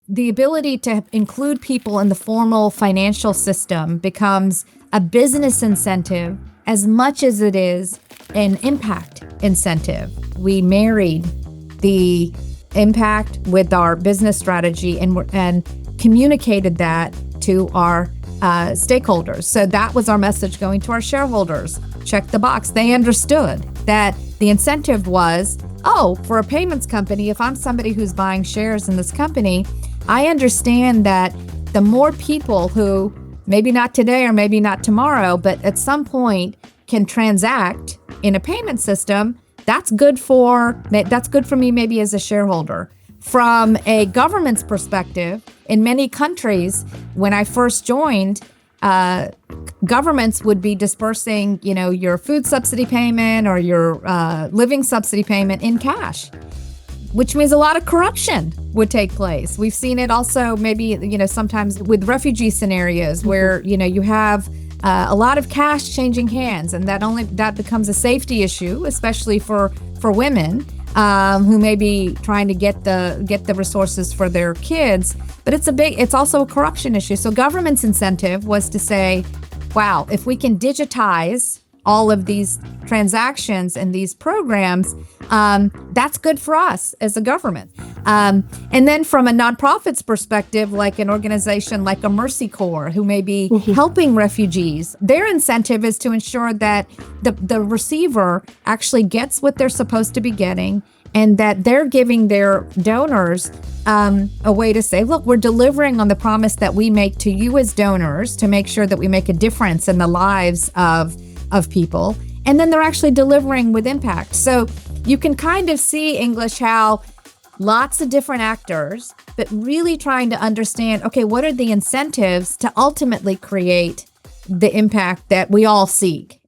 the ability to include people in the formal financial system becomes a business incentive as much as it is an impact incentive. We married the impact with our business strategy and communicated that to our stakeholders. So that was our message going to our shareholders. Check the box. They understood that the incentive was, oh, for a payments company, if I'm somebody who's buying shares in this company, I understand that the more people who, maybe not today or maybe not tomorrow, but at some point can transact in a payment system, that's good for me maybe as a shareholder. From a government's perspective, in many countries, when I first joined, governments would be dispersing, your food subsidy payment or your living subsidy payment in cash, which means a lot of corruption would take place. We've seen it also maybe, sometimes with refugee scenarios where, you have a lot of cash changing hands, and that becomes a safety issue, especially for women who may be trying to get the resources for their kids. But it's also a corruption issue. So government's incentive was to say, wow, if we can digitize all of these transactions and these programs, that's good for us as a government. And then from a nonprofit's perspective, like an organization like a Mercy Corps, who may be helping refugees, their incentive is to ensure that the receiver actually gets what they're supposed to be getting, and that they're giving their donors a way to say, look, we're delivering on the promise that we make to you as donors to make sure that we make a difference in the lives of people. And then they're actually delivering with impact. So you can kind of see, English, how lots of different actors, but really trying to understand, okay, what are the incentives to ultimately create the impact that we all seek?